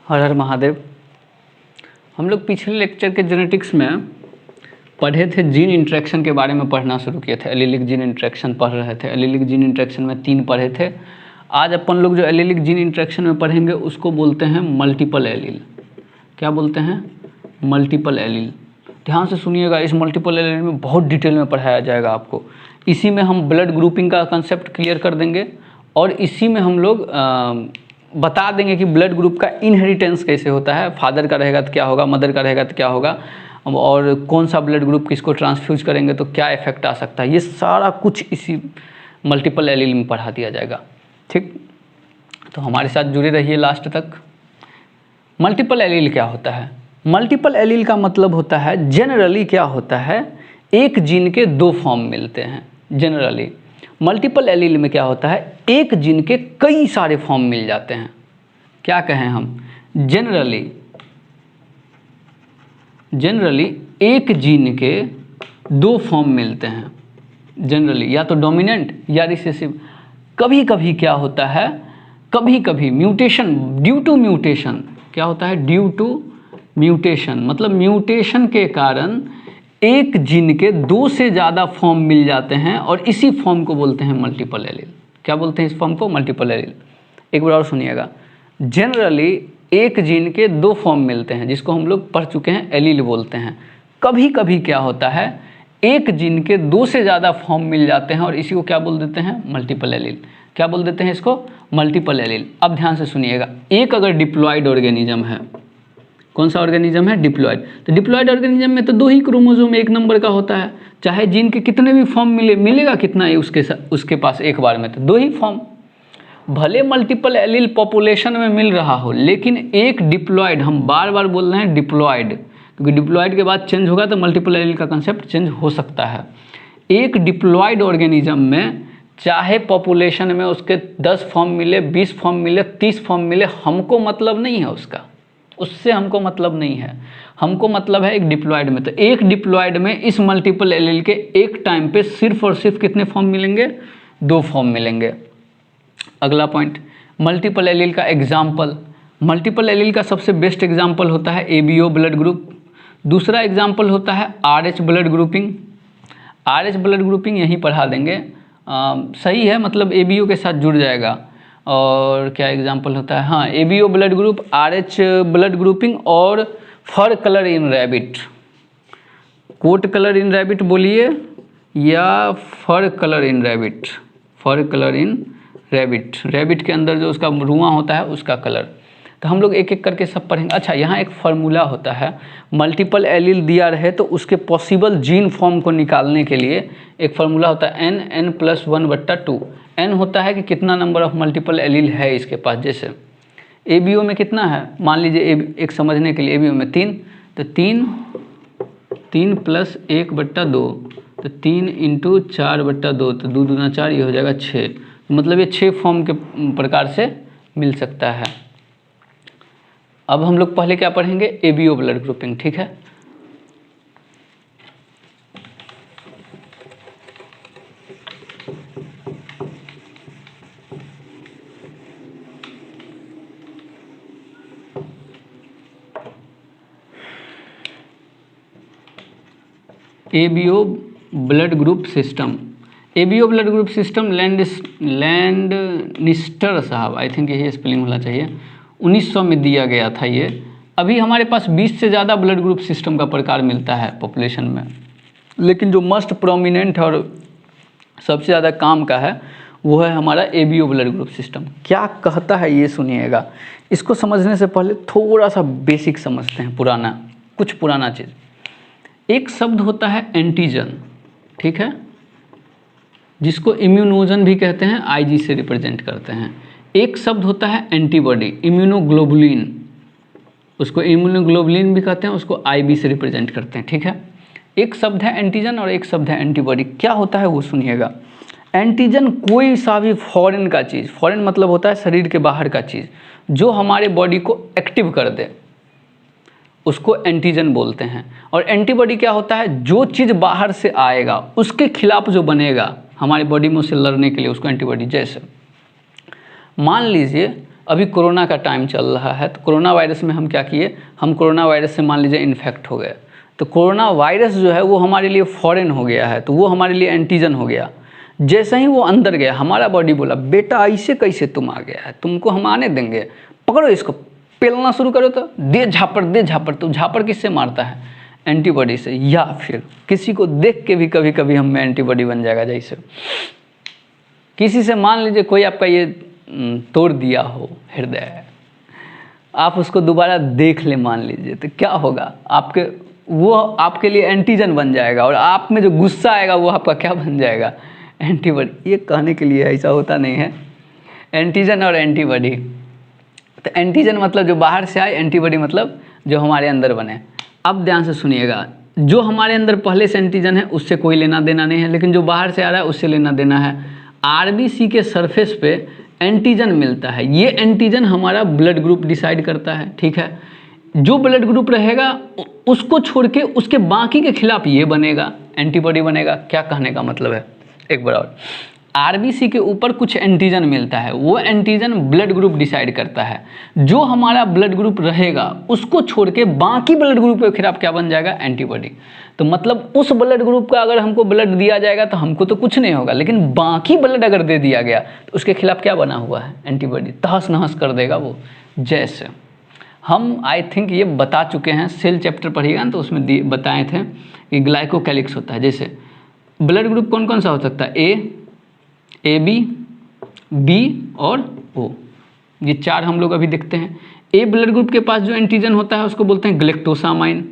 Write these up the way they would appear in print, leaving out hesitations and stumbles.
हर हर महादेव। हम लोग पिछले लेक्चर के जेनेटिक्स में पढ़े थे, जीन इंटरेक्शन के बारे में पढ़ना शुरू किए थे। एलीलिक जीन इंटरेक्शन पढ़ रहे थे। एलीलिक जीन इंटरेक्शन में 3 पढ़े थे। आज अपन लोग जो एलीलिक जीन इंटरेक्शन में पढ़ेंगे उसको बोलते हैं मल्टीपल एलील। क्या बोलते हैं? Multiple allele. ध्यान से सुनिएगा, इस मल्टीपल एलील में बहुत डिटेल में पढ़ाया जाएगा आपको। इसी में हम ब्लड ग्रुपिंग का कंसेप्ट क्लियर कर देंगे और इसी में हम लोग बता देंगे कि ब्लड ग्रुप का इनहेरिटेंस कैसे होता है। फादर का रहेगा तो क्या होगा, मदर का रहेगा तो क्या होगा, और कौन सा ब्लड ग्रुप किसको ट्रांसफ्यूज करेंगे तो क्या इफेक्ट आ सकता है। ये सारा कुछ इसी मल्टीपल एलील में पढ़ा दिया जाएगा। ठीक, तो हमारे साथ जुड़े रहिए लास्ट तक। मल्टीपल एलील क्या होता है? मल्टीपल एलील का मतलब होता है, जनरली क्या होता है, एक जीन के 2 फॉर्म मिलते हैं। जनरली मल्टीपल एलील में क्या होता है, एक जीन के कई सारे फॉर्म मिल जाते हैं। क्या कहें हम? जनरली एक जीन के 2 फॉर्म मिलते हैं। जनरली या तो डोमिनेंट या रिसेसिव। कभी कभी क्या होता है, कभी कभी म्यूटेशन, ड्यू टू म्यूटेशन। क्या होता है? ड्यू टू म्यूटेशन, मतलब म्यूटेशन के कारण एक जीन के 2 से ज़्यादा फॉर्म मिल जाते हैं और इसी फॉर्म को बोलते हैं मल्टीपल एलील। क्या बोलते हैं इस फॉर्म को? Multiple allele. एक बार और सुनिएगा, जनरली एक जीन के 2 फॉर्म मिलते हैं जिसको हम लोग पढ़ चुके हैं, एलील बोलते हैं। कभी कभी क्या होता है, एक जीन के 2 से ज़्यादा फॉर्म मिल जाते हैं और इसी को क्या बोल देते हैं? Multiple allele. क्या बोल देते हैं इसको? Multiple allele. अब ध्यान से सुनिएगा, एक अगर डिप्लॉयड ऑर्गेनिज्म है, कौन सा ऑर्गेनिज्म है? डिप्लॉयड। तो डिप्लॉयड ऑर्गेनिज्म में तो 2 ही क्रोमोसोम 1 नंबर का होता है। चाहे जीन के कितने भी फॉर्म मिलेगा कितना है उसके पास एक बार में, तो 2 ही फॉर्म। भले मल्टीपल एलील पॉपुलेशन में मिल रहा हो, लेकिन एक डिप्लॉयड, हम बार बार बोल रहे हैं डिप्लॉयड, क्योंकि डिप्लॉयड के बाद चेंज होगा तो मल्टीपल एलील का कंसेप्ट चेंज हो सकता है। एक डिप्लॉयड ऑर्गेनिज्म में चाहे पॉपुलेशन में उसके 10 फॉर्म मिले, 20 फॉर्म मिले, 30 फॉर्म मिले, हमको मतलब नहीं है उससे हमको मतलब नहीं है। हमको मतलब है एक डिप्लॉयड में। तो एक डिप्लॉयड में इस मल्टीपल एलील के एक टाइम पे सिर्फ और सिर्फ कितने फॉर्म मिलेंगे? 2 फॉर्म मिलेंगे। अगला पॉइंट, मल्टीपल एलील का एग्जाम्पल। मल्टीपल एलील का सबसे बेस्ट एग्जाम्पल होता है एबीओ ब्लड ग्रुप। दूसरा एग्जाम्पल होता है RH blood grouping. RH blood grouping यहीं पढ़ा देंगे, सही है, मतलब एबीओ के साथ जुड़ जाएगा। और क्या एग्जाम्पल होता है? हाँ, ABO blood group, Rh blood grouping और fur colour in rabbit. Coat colour in rabbit बोलिए या fur colour in rabbit. Fur colour in rabbit, rabbit के अंदर जो उसका रुआं होता है उसका कलर। तो हम लोग एक एक करके सब पढ़ेंगे। अच्छा, यहाँ एक फार्मूला होता है, मल्टीपल एलील दिया रहे तो उसके पॉसिबल जीन फॉर्म को निकालने के लिए एक फार्मूला होता है n+1/2। n होता है कि कितना नंबर ऑफ मल्टीपल एलील है इसके पास। जैसे एबीओ में कितना है, मान लीजिए एक समझने के लिए, एबीओ में 3, तो 3 + 1/2, तो 3 × 4/2, तो 2 दूना 4, ये हो जाएगा 6। मतलब ये 6 फॉर्म के प्रकार से मिल सकता है। अब हम लोग पहले क्या पढ़ेंगे? ABO blood grouping. ठीक है, ABO blood group system. ABO blood group system Landsteiner साहब, आई थिंक यही स्पेलिंग होना चाहिए, 1900 में दिया गया था ये। अभी हमारे पास 20 से ज़्यादा ब्लड ग्रुप सिस्टम का प्रकार मिलता है पॉपुलेशन में, लेकिन जो मोस्ट प्रोमिनेंट और सबसे ज़्यादा काम का है वो है हमारा एबीओ ब्लड ग्रुप सिस्टम। क्या कहता है ये सुनिएगा। इसको समझने से पहले थोड़ा सा बेसिक समझते हैं, कुछ पुराना चीज़। एक शब्द होता है एंटीजन, ठीक है, जिसको इम्यूनोजन भी कहते हैं, आईजी से रिप्रेजेंट करते हैं। एक शब्द होता है एंटीबॉडी, इम्यूनोग्लोबुलिन, उसको इम्यूनोग्लोबुलिन भी कहते हैं, उसको आईबी से रिप्रेजेंट करते हैं। ठीक है, एक शब्द है एंटीजन और एक शब्द है एंटीबॉडी। क्या होता है वो सुनिएगा। एंटीजन कोई सा भी फॉरेन का चीज़, फॉरेन मतलब होता है शरीर के बाहर का चीज़, जो हमारे बॉडी को एक्टिव कर दे, उसको एंटीजन बोलते हैं। और एंटीबॉडी क्या होता है? जो चीज़ बाहर से आएगा उसके खिलाफ जो बनेगा हमारे बॉडी में उससे लड़ने के लिए, उसको एंटीबॉडी। जैसे मान लीजिए अभी कोरोना का टाइम चल रहा है, तो कोरोना वायरस में हम क्या किए, हम कोरोना वायरस से मान लीजिए इन्फेक्ट हो गए, तो कोरोना वायरस जो है वो हमारे लिए फॉरेन हो गया है, तो वो हमारे लिए एंटीजन हो गया। जैसे ही वो अंदर गया, हमारा बॉडी बोला बेटा ऐसे कैसे तुम आ गया है, तुमको हम आने देंगे, पकड़ो इसको, पेलना शुरू करो, तो दे झापड़। तो झापड़ किससे मारता है, एंटीबॉडी से, या फिर किसी को देख के भी कभी कभी हम में एंटीबॉडी बन जाएगा। जैसे किसी से मान लीजिए कोई आपका ये तोड़ दिया हो हृदय, आप उसको दोबारा देख ले मान लीजिए, तो क्या होगा, वो आपके लिए एंटीजन बन जाएगा, और आप में जो गुस्सा आएगा वो आपका क्या बन जाएगा, एंटीबॉडी। ये कहने के लिए ऐसा होता नहीं है, एंटीजन और एंटीबॉडी। तो एंटीजन मतलब जो बाहर से आए, एंटीबॉडी मतलब जो हमारे अंदर बने। अब ध्यान से सुनिएगा, जो हमारे अंदर पहले से एंटीजन है उससे कोई लेना देना नहीं है, लेकिन जो बाहर से आ रहा है उससे लेना देना है। आरबीसी के सरफेस पे एंटीजन मिलता है, ये एंटीजन हमारा ब्लड ग्रुप डिसाइड करता है, ठीक है। जो ब्लड ग्रुप रहेगा उसको छोड़ के उसके बाकी के खिलाफ ये बनेगा, एंटीबॉडी बनेगा। क्या कहने का मतलब है, एक बार और, आरबीसी के ऊपर कुछ एंटीजन मिलता है, वो एंटीजन ब्लड ग्रुप डिसाइड करता है। जो हमारा ब्लड ग्रुप रहेगा उसको छोड़ के बाकी ब्लड ग्रुप के खिलाफ क्या बन जाएगा, एंटीबॉडी। तो मतलब उस ब्लड ग्रुप का अगर हमको ब्लड दिया जाएगा तो हमको तो कुछ नहीं होगा, लेकिन बाकी ब्लड अगर दे दिया गया तो उसके खिलाफ क्या बना हुआ है, एंटीबॉडी, तहस नहस कर देगा वो। जैसे हम आई थिंक ये बता चुके हैं, सेल चैप्टर पढ़िएगा ना, तो उसमें बताए थे कि ग्लाइकोकैलिक्स होता है। जैसे ब्लड ग्रुप कौन कौन सा हो सकता है, ए बी, बी और ओ, ये चार हम लोग अभी देखते हैं। ए ब्लड ग्रुप के पास जो एंटीजन होता है उसको बोलते हैं ग्लेक्टोसामाइन,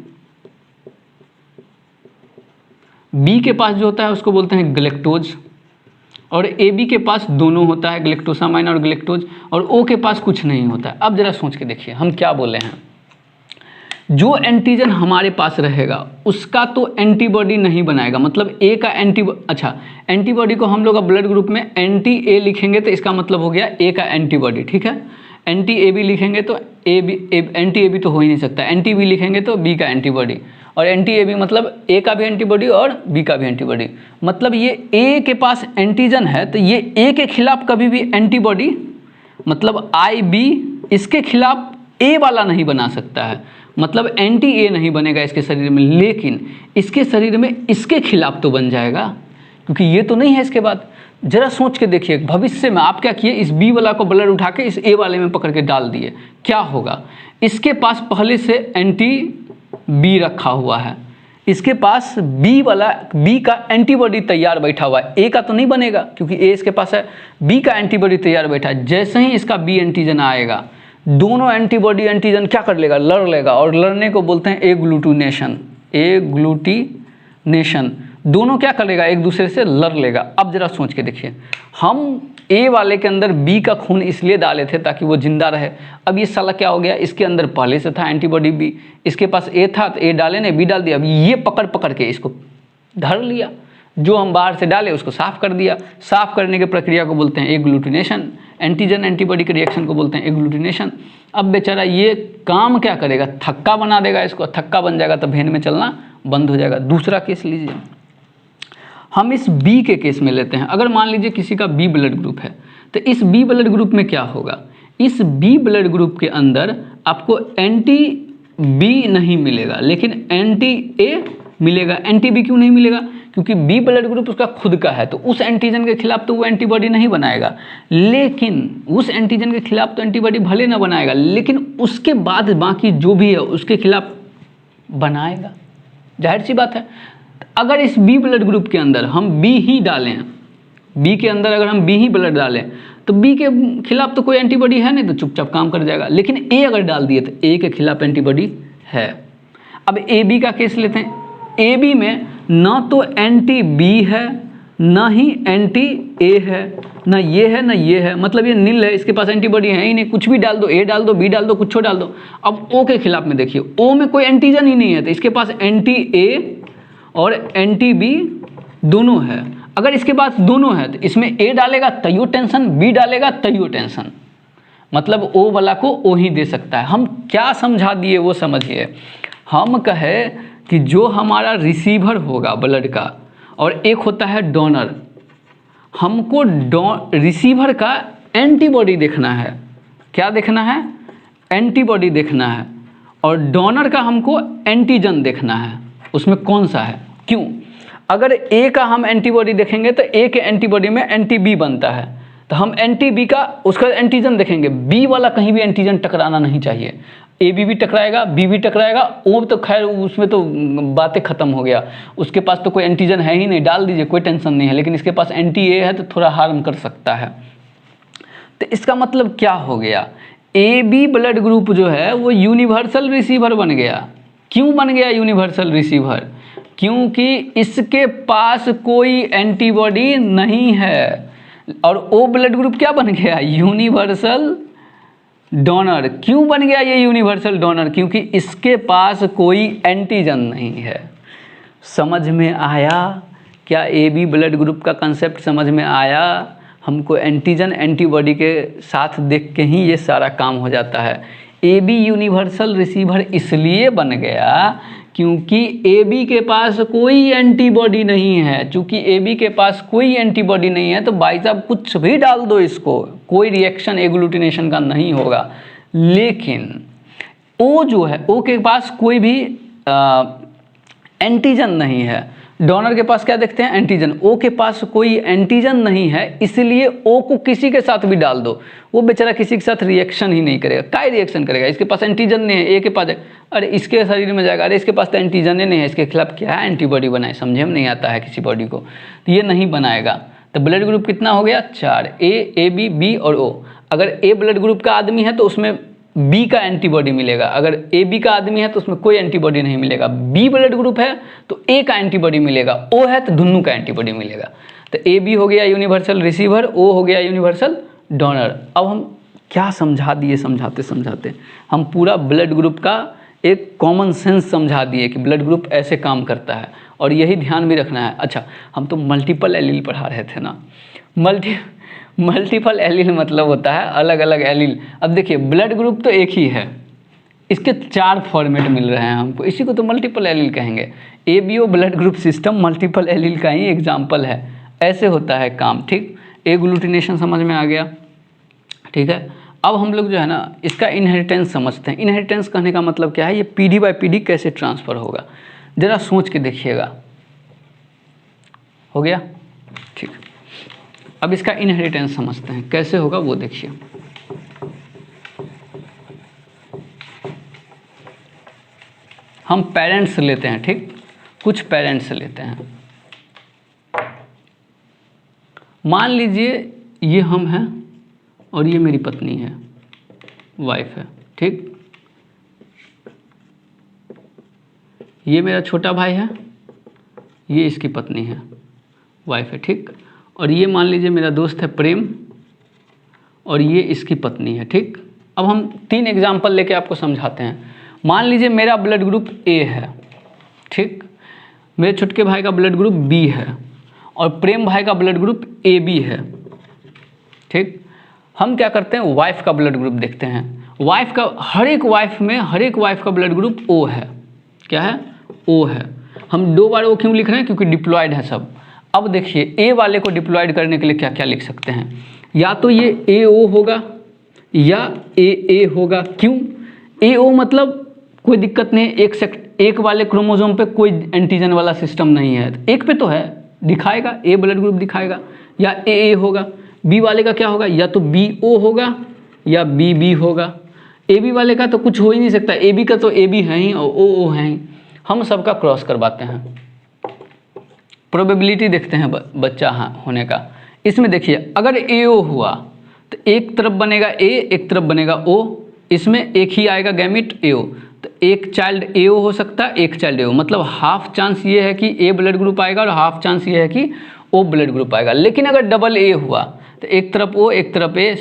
बी के पास जो होता है उसको बोलते हैं ग्लेक्टोज, और ए बी के पास दोनों होता है, ग्लेक्टोसामाइन और ग्लेक्टोज, और ओ के पास कुछ नहीं होता है। अब जरा सोच के देखिए हम क्या बोले हैं, जो एंटीजन हमारे पास रहेगा उसका तो एंटीबॉडी नहीं बनाएगा, मतलब ए का एंटीबॉडी को हम लोग ब्लड ग्रुप में एंटी ए लिखेंगे तो इसका मतलब हो गया ए का एंटीबॉडी, ठीक है। एंटी ए बी लिखेंगे तो एंटी ए बी तो हो ही नहीं सकता, एंटी बी लिखेंगे तो बी का एंटीबॉडी, और एंटी ए बी मतलब ए का भी एंटीबॉडी और बी का भी एंटीबॉडी। मतलब ये ए के पास एंटीजन है तो ये ए के खिलाफ कभी भी एंटीबॉडी, मतलब आई बी, इसके खिलाफ ए वाला नहीं बना सकता है, मतलब एंटी ए नहीं बनेगा इसके शरीर में, लेकिन इसके शरीर में इसके खिलाफ तो बन जाएगा, क्योंकि ये तो नहीं है इसके बाद। जरा सोच के देखिए, भविष्य में आप क्या किए, इस बी वाला को ब्लड उठा के इस ए वाले में पकड़ के डाल दिए, क्या होगा, इसके पास पहले से एंटी बी रखा हुआ है, इसके पास बी का एंटीबॉडी तैयार बैठा हुआ है, ए का तो नहीं बनेगा क्योंकि ए इसके पास है, बी का एंटीबॉडी तैयार बैठा है। जैसे ही इसका बी एंटीजन आएगा, दोनों एंटीबॉडी एंटीजन क्या कर लेगा, लड़ लेगा, और लड़ने को बोलते हैं एग्लूटिनेशन, दोनों क्या करेगा, एक दूसरे से लड़ लेगा। अब जरा सोच के देखिए, हम ए वाले के अंदर बी का खून इसलिए डाले थे ताकि वो जिंदा रहे, अब ये साला क्या हो गया, इसके अंदर पहले से था एंटीबॉडी बी, इसके पास ए था तो ए डाले ने, बी डाल दिया, अब ये पकड़ के इसको धर लिया, जो हम बाहर से डाले उसको साफ कर दिया। साफ करने की प्रक्रिया को बोलते हैं एग्लूटिनेशन, एंटीजन एंटीबॉडी के रिएक्शन को बोलते हैं एग्लूटिनेशन। अब बेचारा ये काम क्या करेगा, थक्का बना देगा इसको, थक्का बन जाएगा तो वेन में चलना बंद हो जाएगा। दूसरा केस लीजिए, हम इस बी के केस में लेते हैं। अगर मान लीजिए किसी का बी ब्लड ग्रुप है तो इस बी ब्लड ग्रुप में क्या होगा, इस बी ब्लड ग्रुप के अंदर आपको एंटी बी नहीं मिलेगा लेकिन एंटी ए मिलेगा। एंटी बी क्यों नहीं मिलेगा, क्योंकि बी ब्लड ग्रुप उसका खुद का है, तो उस एंटीजन के खिलाफ तो वो एंटीबॉडी नहीं बनाएगा, लेकिन उस एंटीजन के खिलाफ तो एंटीबॉडी भले ना बनाएगा, लेकिन उसके बाद बाकी जो भी है उसके खिलाफ बनाएगा, जाहिर सी बात है। अगर इस बी ब्लड ग्रुप के अंदर हम बी ही डालें, बी के अंदर अगर हम बी ही ब्लड डालें तो बी के खिलाफ तो कोई एंटीबॉडी है नहीं, तो चुपचाप काम कर जाएगा, लेकिन ए अगर डाल दिए तो ए के खिलाफ एंटीबॉडी है। अब ए बी का केस लेते हैं, ए बी में ना तो एंटी बी है ना ही एंटी ए है, ना ये है ना ये है, मतलब ये नील है, इसके पास एंटीबॉडी है ही नहीं, कुछ भी डाल दो, ए डाल दो, बी डाल दो, कुछ डाल दो। अब ओ के खिलाफ में देखिए, ओ में कोई एंटीजन ही नहीं है, तो इसके पास एंटी ए और एंटी बी दोनों है। अगर इसके पास दोनों है तो इसमें ए डालेगा तैयो टेंशन, बी डालेगा तैयो टेंशन, मतलब ओ वाला को ओ ही दे सकता है। हम क्या समझा दिए वो समझिए, हम कहे कि जो हमारा रिसीवर होगा ब्लड का और एक होता है डोनर, हमको रिसीवर का एंटीबॉडी देखना है, क्या देखना है, एंटीबॉडी देखना है, और डोनर का हमको एंटीजन देखना है, उसमें कौन सा है, क्यों। अगर ए का हम एंटीबॉडी देखेंगे तो ए के एंटीबॉडी में एंटी बी बनता है, तो हम एंटी बी का उसका एंटीजन देखेंगे, बी वाला कहीं भी एंटीजन टकराना नहीं चाहिए। ए बी भी टकराएगा, बी भी टकराएगा, ओ तो खैर उसमें तो बातें खत्म हो गया, उसके पास तो कोई एंटीजन है ही नहीं, डाल दीजिए कोई टेंशन नहीं है, लेकिन इसके पास एंटी ए है तो थोड़ा हार्म कर सकता है। तो इसका मतलब क्या हो गया, ए बी ब्लड ग्रुप जो है वो यूनिवर्सल रिसीवर बन गया। क्यों बन गया यूनिवर्सल रिसीवर, क्योंकि इसके पास कोई एंटीबॉडी नहीं है। और ओ ब्लड ग्रुप क्या बन गया, यूनिवर्सल डोनर। क्यों बन गया ये यूनिवर्सल डोनर, क्योंकि इसके पास कोई एंटीजन नहीं है। समझ में आया क्या, ए बी ब्लड ग्रुप का कंसेप्ट समझ में आया। हमको एंटीजन एंटीबॉडी के साथ देख के ही ये सारा काम हो जाता है। ए बी यूनिवर्सल रिसीवर इसलिए बन गया क्योंकि ए बी के पास कोई एंटीबॉडी नहीं है। चूँकि ए बी के पास कोई एंटीबॉडी नहीं है तो भाई साहब कुछ भी डाल दो इसको, कोई रिएक्शन एग्लूटिनेशन का नहीं होगा। लेकिन ओ जो है, ओ के पास कोई भी एंटीजन नहीं है। डोनर के पास क्या देखते हैं, एंटीजन। ओ के पास कोई एंटीजन नहीं है, इसलिए ओ को किसी के साथ भी डाल दो, वो बेचारा किसी के साथ रिएक्शन ही नहीं करेगा। काय रिएक्शन करेगा, इसके पास एंटीजन नहीं है। ए के पास, अरे इसके शरीर में जाएगा, अरे इसके पास तो एंटीजन ही नहीं है, इसके खिलाफ क्या एंटीबॉडी बनाए, समझे में नहीं आता है किसी बॉडी को, तो ये नहीं बनाएगा। तो ब्लड ग्रुप कितना हो गया, 4, ए बी बी और ओ। अगर ए ब्लड ग्रुप का आदमी है तो उसमें बी का एंटीबॉडी मिलेगा, अगर ए बी का आदमी है तो उसमें कोई एंटीबॉडी नहीं मिलेगा। बी ब्लड ग्रुप है तो ए का एंटीबॉडी मिलेगा, ओ है तो दोनों का एंटीबॉडी मिलेगा। तो ए बी हो गया यूनिवर्सल रिसीवर, ओ हो गया यूनिवर्सल डोनर। अब हम क्या समझा दिए, समझाते समझाते हम पूरा ब्लड ग्रुप का एक कॉमन सेंस समझा दिए कि ब्लड ग्रुप ऐसे काम करता है, और यही ध्यान भी रखना है। अच्छा, हम तो मल्टीपल एलील पढ़ा रहे थे ना, मल्टीपल एलील मतलब होता है अलग अलग एलील। अब देखिए ब्लड ग्रुप तो एक ही है, इसके 4 फॉर्मेट मिल रहे हैं हमको, इसी को तो मल्टीपल एलील कहेंगे। ABO blood group system multiple allele का ही एग्जाम्पल है, ऐसे होता है काम, ठीक। एग्लूटिनेशन समझ में आ गया, ठीक है। अब हम लोग जो है ना इसका इनहेरिटेंस समझते हैं। इनहेरिटेंस कहने का मतलब क्या है, ये पीढ़ी बाय पीढ़ी कैसे ट्रांसफ़र होगा, ज़रा सोच के देखिएगा। हो गया, ठीक। अब इसका इनहेरिटेंस समझते हैं, कैसे होगा वो देखिए। हम पेरेंट्स लेते हैं, ठीक, कुछ पेरेंट्स लेते हैं। मान लीजिए ये हम हैं और ये मेरी पत्नी है, वाइफ है, ठीक। ये मेरा छोटा भाई है, ये इसकी पत्नी है, वाइफ है, ठीक। और ये मान लीजिए मेरा दोस्त है प्रेम, और ये इसकी पत्नी है, ठीक। अब हम 3 एग्जाम्पल लेके आपको समझाते हैं। मान लीजिए मेरा ब्लड ग्रुप ए है, ठीक, मेरे छुटके भाई का ब्लड ग्रुप बी है, और प्रेम भाई का ब्लड ग्रुप ए बी है, ठीक। हम क्या करते हैं, वाइफ का ब्लड ग्रुप देखते हैं। वाइफ का, हर एक वाइफ का ब्लड ग्रुप ओ है। क्या है, ओ है। हम 2 बार ओ क्यों लिख रहे हैं, क्योंकि डिप्लॉयड है सब। अब देखिए ए वाले को डिप्लॉयड करने के लिए क्या क्या लिख सकते हैं, या तो ये ए ओ होगा या ए होगा। क्यों, ए ओ मतलब कोई दिक्कत नहीं, एक वाले क्रोमोसोम पे कोई एंटीजन वाला सिस्टम नहीं है, एक पे तो है, दिखाएगा, ए ब्लड ग्रुप दिखाएगा। या ए होगा। बी वाले का क्या होगा, या तो बी ओ होगा या बी बी होगा। ए बी वाले का तो कुछ हो ही नहीं सकता, ए बी का तो ए बी है ही और ओ है ही। हम सबका क्रॉस करवाते हैं, प्रोबेबिलिटी देखते हैं बच्चा होने का। इसमें देखिए अगर ए ओ हुआ तो एक तरफ बनेगा ए, एक तरफ बनेगा ओ, इसमें एक ही आएगा गैमिट ए ओ, तो एक चाइल्ड ए ओ हो सकता है, एक चाइल्ड ए ओ, मतलब हाफ चांस ये है कि ए ब्लड ग्रुप आएगा और हाफ चांस ये है कि ओ ब्लड ग्रुप आएगा। लेकिन अगर डबल ए हुआ तो एक तरफ ओ एक तरफ ए,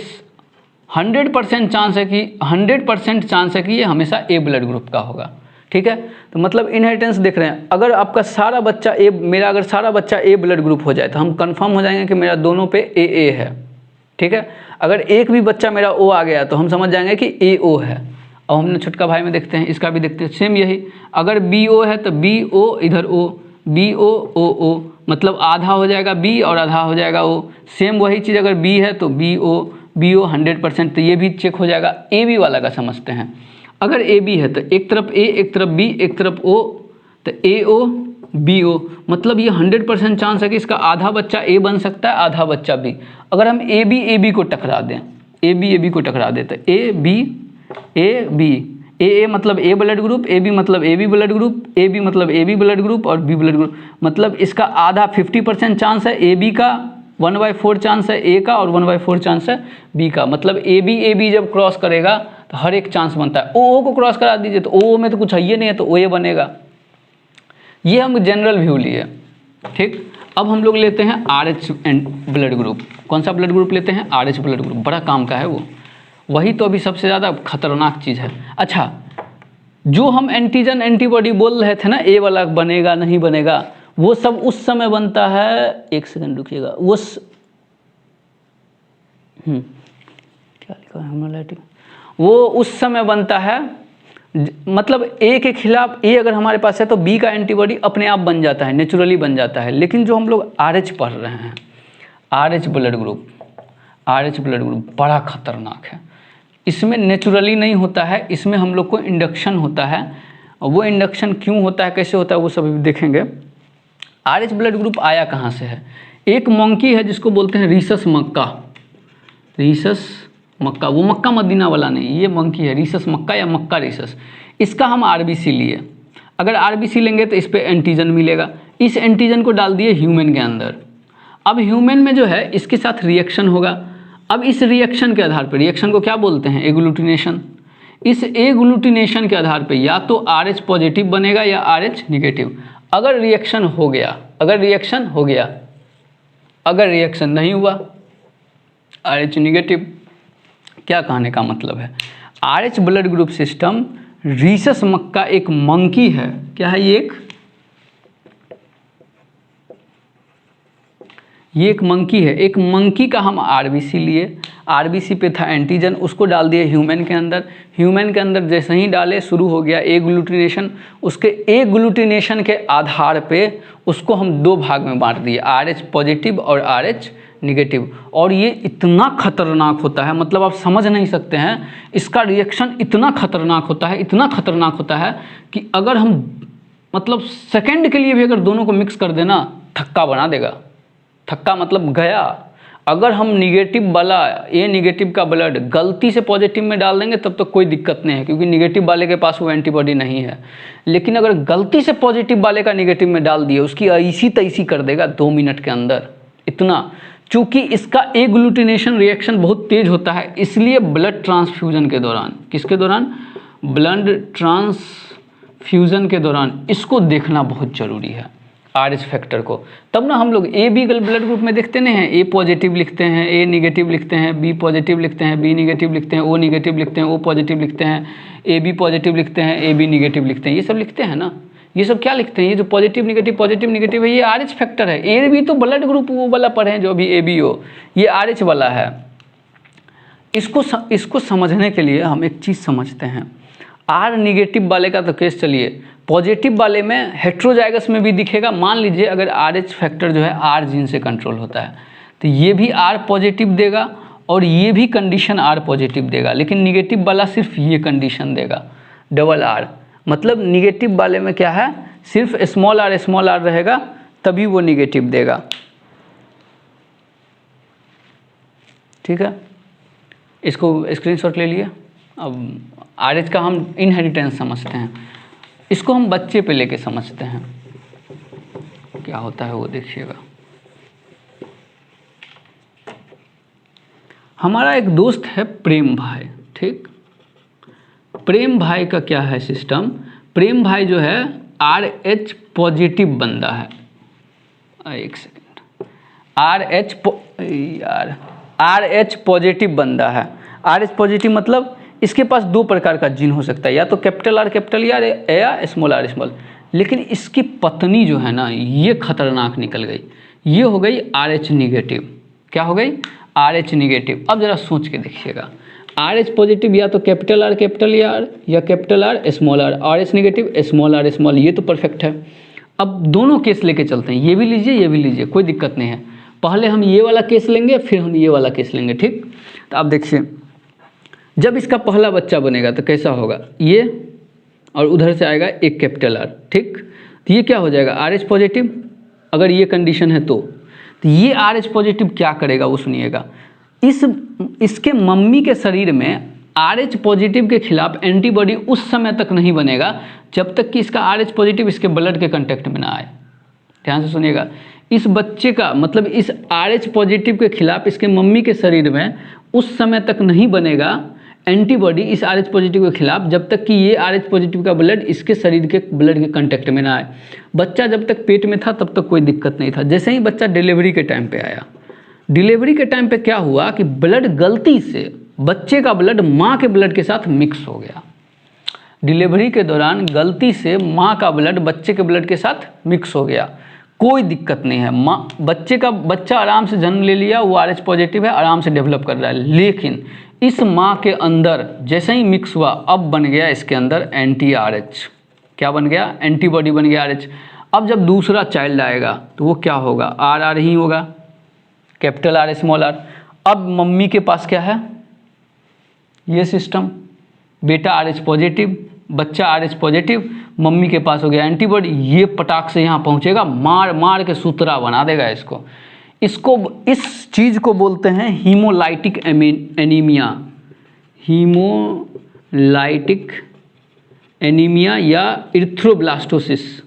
100% चांस है कि 100% चांस है कि ये हमेशा ए ब्लड ग्रुप का होगा, ठीक है। तो मतलब इनहेरिटेंस देख रहे हैं, अगर आपका सारा बच्चा ए, मेरा अगर सारा बच्चा ए ब्लड ग्रुप हो जाए तो हम कंफर्म हो जाएंगे कि मेरा दोनों पे ए है, ठीक है। अगर एक भी बच्चा मेरा ओ आ गया तो हम समझ जाएंगे कि ए ओ है। अब हमने छुटका भाई में देखते हैं, इसका भी देखते हैं, सेम यही। अगर बी ओ है तो बी ओ इधर ओ, बी ओ ओ, मतलब आधा हो जाएगा बी और आधा हो जाएगा ओ। सेम वही चीज़ अगर बी है तो बी ओ BO 100%, तो ये भी चेक हो जाएगा। AB वाला का समझते हैं। अगर AB है तो एक तरफ A एक तरफ B एक तरफ O, तो AO BO, मतलब ये 100% चांस है कि इसका आधा बच्चा A बन सकता है, आधा बच्चा B। अगर हम AB को टकरा दें, AB को टकरा दें तो AB A मतलब A ब्लड ग्रुप, AB मतलब AB ब्लड ग्रुप, AB मतलब AB ब्लड ग्रुप और B ब्लड ग्रुप, मतलब इसका आधा 50% चांस है AB का, 1/4 चांस है A का और 1/4 चांस है B का। मतलब AB जब क्रॉस करेगा तो हर एक चांस बनता है। OO को क्रॉस करा दीजिए तो OO में तो कुछ है ही नहीं है, तो OA बनेगा। ये हम जनरल व्यू लिए, ठीक। अब हम लोग लेते हैं RH ब्लड ग्रुप। कौन सा ब्लड ग्रुप लेते हैं? RH blood group. बड़ा काम का है वो, वही तो अभी सबसे ज़्यादा खतरनाक चीज़ है। अच्छा, जो हम एंटीजन एंटीबॉडी बोल रहे थे ना, A वाला बनेगा नहीं बनेगा, वो सब उस समय बनता है। एक सेकंड रुकिएगा, क्या लिखा है हेमोलाइटिक, वो उस समय बनता है, मतलब A के खिलाफ A अगर हमारे पास है तो B का एंटीबॉडी अपने आप बन जाता है, नेचुरली बन जाता है। लेकिन जो हम लोग RH पढ़ रहे हैं, RH ब्लड ग्रुप बड़ा खतरनाक है। इसमें नेचुरली नहीं होता है, इसमें हम लोग को इंडक्शन होता है। और वो इंडक्शन क्यों होता है, कैसे होता है, वो सब देखेंगे। RH ब्लड ग्रुप आया कहाँ से है? एक मंकी है जिसको बोलते हैं रीसस मक्का, वो मक्का मदीना वाला नहीं, ये मंकी है रीसस मक्का या मक्का रीसस। इसका हम RBC लिए, अगर RBC लेंगे तो इस पर एंटीजन मिलेगा। इस एंटीजन को डाल दिए ह्यूमन के अंदर। अब ह्यूमन में जो है इसके साथ रिएक्शन होगा। अब इस रिएक्शन के आधार पर, रिएक्शन को क्या बोलते हैं? एग्लूटिनेशन। इस एग्लूटिनेशन के आधार पर या तो RH पॉजिटिव बनेगा या RH निगेटिव। अगर रिएक्शन हो गया, अगर रिएक्शन नहीं हुआ, RH निगेटिव। क्या कहने का मतलब है? RH blood group system rhesus macaque एक मंकी है। क्या है ये? ये एक मंकी है। एक मंकी का हम RBC लिए, RBC पे था एंटीजन, उसको डाल दिए ह्यूमन के अंदर। ह्यूमन के अंदर जैसे ही डाले शुरू हो गया एग्लूटिनेशन। उसके एग्लूटिनेशन के आधार पे उसको हम दो भाग में बांट दिए, RH पॉजिटिव और RH निगेटिव। और ये इतना खतरनाक होता है, मतलब आप समझ नहीं सकते हैं, इसका रिएक्शन इतना खतरनाक होता है कि अगर हम मतलब सेकंड के लिए भी अगर दोनों को मिक्स कर देना, थक्का बना देगा। थक्का मतलब गया। अगर हम निगेटिव वाला A निगेटिव का ब्लड गलती से पॉजिटिव में डाल देंगे तब तो कोई दिक्कत नहीं है, क्योंकि निगेटिव वाले के पास वो एंटीबॉडी नहीं है। लेकिन अगर गलती से पॉजिटिव वाले का निगेटिव में डाल दिए, उसकी ऐसी तैसी कर देगा 2 मिनट के अंदर। इतना, चूँकि इसका एग्लूटिनेशन रिएक्शन बहुत तेज होता है, इसलिए ब्लड ट्रांसफ्यूजन के दौरान, किसके दौरान? ब्लड ट्रांसफ्यूजन के दौरान इसको देखना बहुत ज़रूरी है, RH फैक्टर को। तब ना हम लोग AB ब्लड ग्रुप में देखते नहीं हैं, A पॉजिटिव लिखते हैं, A निगेटिव लिखते हैं, B पॉजिटिव लिखते हैं, B निगेटिव लिखते हैं, O निगेटिव लिखते हैं, O पॉजिटिव लिखते हैं, AB पॉजिटिव लिखते हैं, AB निगेटिव लिखते हैं। ये सब लिखते हैं ना, ये सब क्या लिखते हैं? ये जो पॉजिटिव निगेटिव है, ये RH फैक्टर है। AB तो ब्लड ग्रुप वो वाला पढ़े हैं जो अभी AB हो, ये RH वाला है। इसको समझने के लिए हम एक चीज़ समझते हैं। R निगेटिव वाले का तो केस चलिए, पॉजिटिव वाले में हेट्रोजाइगस में भी दिखेगा। मान लीजिए अगर RH फैक्टर जो है R जीन से कंट्रोल होता है, तो ये भी R पॉजिटिव देगा और ये भी कंडीशन R पॉजिटिव देगा। लेकिन निगेटिव वाला सिर्फ ये कंडीशन देगा, डबल R। मतलब निगेटिव वाले में क्या है, सिर्फ स्मॉल r रहेगा, तभी वो निगेटिव देगा। ठीक है, इसको स्क्रीनशॉट ले लिए। अब RH का हम इनहेरिटेंस समझते हैं, इसको हम बच्चे पे लेके समझते हैं, क्या होता है वो देखिएगा। हमारा एक दोस्त है प्रेम भाई, ठीक। प्रेम भाई का क्या है सिस्टम? प्रेम भाई जो है RH पॉजिटिव बंदा है। एक सेकेंड, RH पॉजिटिव बंदा है। RH पॉजिटिव मतलब इसके पास दो प्रकार का जीन हो सकता है, या तो कैपिटल R या स्मॉल r। लेकिन इसकी पत्नी जो है ना, ये खतरनाक निकल गई, ये हो गई RH निगेटिव। क्या हो गई? RH negative. अब जरा सोच के देखिएगा, RH पॉजिटिव या तो कैपिटल R या capital R small r, RH negative small r small, ये तो परफेक्ट है। अब दोनों केस लेके चलते हैं, ये भी लीजिए ये भी लीजिए, कोई दिक्कत नहीं है। पहले हम ये वाला केस लेंगे, फिर हम ये वाला केस लेंगे, ठीक। तो आप देखिए, जब इसका पहला बच्चा बनेगा तो कैसा होगा, ये और उधर से आएगा एक कैपिटल आर, ठीक। तो ये क्या हो जाएगा, RH पॉजिटिव, अगर ये कंडीशन है तो ये RH पॉजिटिव क्या करेगा वो सुनिएगा। इसके मम्मी के शरीर में RH पॉजिटिव के खिलाफ एंटीबॉडी उस समय तक नहीं बनेगा जब तक कि इसका RH पॉजिटिव इसके ब्लड के कांटेक्ट में ना आए। ध्यान से सुनिएगा, इस बच्चे का मतलब इस RH पॉजिटिव के खिलाफ इसके मम्मी के शरीर में उस समय तक नहीं बनेगा एंटीबॉडी इस RH पॉजिटिव के खिलाफ जब तक कि ये RH पॉजिटिव का ब्लड इसके शरीर के ब्लड के कांटेक्ट में ना आए। बच्चा जब तक पेट में था तब तक कोई दिक्कत नहीं था। जैसे ही बच्चा डिलीवरी के टाइम पे आया, डिलीवरी के टाइम पे क्या हुआ कि ब्लड गलती से बच्चे का ब्लड माँ के ब्लड के साथ मिक्स हो गया। डिलीवरी के दौरान गलती से माँ का ब्लड बच्चे के ब्लड के साथ मिक्स हो गया, कोई दिक्कत नहीं है। बच्चा आराम से जन्म ले लिया, वो RH पॉजिटिव है, आराम से डेवलप कर रहा है। लेकिन इस माँ के अंदर जैसे ही मिक्स हुआ, अब बन गया इसके अंदर एंटी RH। क्या बन गया, एंटीबॉडी बन गया RH। अब जब दूसरा चाइल्ड आएगा तो वो क्या होगा, RR ही होगा, कैपिटल R स्मॉल r। अब मम्मी के पास क्या है, ये सिस्टम, बेटा RH पॉजिटिव, बच्चा RH पॉजिटिव, मम्मी के पास हो गया एंटीबॉडी, ये पटाख से यहाँ पहुँचेगा, मार मार के सूतरा बना देगा इसको। इस चीज़ को बोलते हैं हीमोलाइटिक एनीमिया, हीमोलाइटिक एनीमिया या इरिथ्रोब्लास्टोसिस।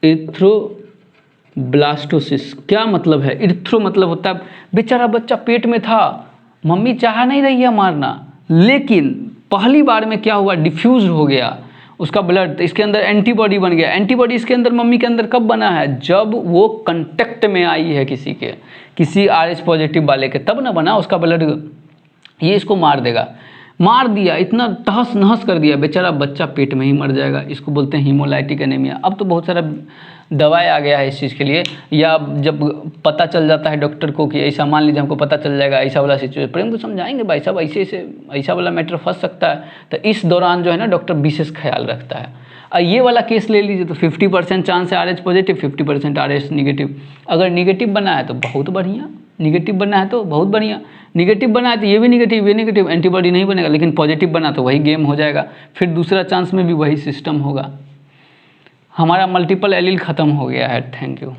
इरिथ्रोब्लास्टोसिस क्या मतलब है, इरिथ्रो मतलब होता है बेचारा बच्चा पेट में था, मम्मी चाह नहीं रही है मारना, लेकिन पहली बार में क्या हुआ, डिफ्यूज हो गया उसका ब्लड, इसके अंदर एंटीबॉडी बन गया। एंटीबॉडी इसके अंदर मम्मी के अंदर कब बना है, जब वो कांटेक्ट में आई है किसी RH पॉजिटिव वाले के, तब ना बना उसका ब्लड। ये इसको मार देगा, मार दिया, इतना तहस नहस कर दिया, बेचारा बच्चा पेट में ही मर जाएगा। इसको बोलते हैं हीमोलाइटिक एनीमिया। अब तो बहुत सारा दवाई आ गया है इस चीज़ के लिए, या जब पता चल जाता है डॉक्टर को कि ऐसा, मान लीजिए हमको पता चल जाएगा ऐसा वाला सिचुएशन, प्रेम को समझाएंगे भाई साहब ऐसा वाला मैटर फंस सकता है, तो इस दौरान जो है ना डॉक्टर विशेष ख्याल रखता है। ये वाला केस ले लीजिए तो 50% चांस है RH पॉजिटिव, 50% RH निगेटिव। अगर निगेटिव बना है तो बहुत बढ़िया, निगेटिव बना है तो बहुत बढ़िया, निगेटिव बना है तो ये भी निगेटिव, ये निगेटिव, एंटीबॉडी नहीं बनेगा, लेकिन पॉजिटिव बना तो वही गेम हो जाएगा। फिर दूसरा चांस में भी वही सिस्टम होगा। हमारा मल्टीपल एलील ख़त्म हो गया है। Thank you.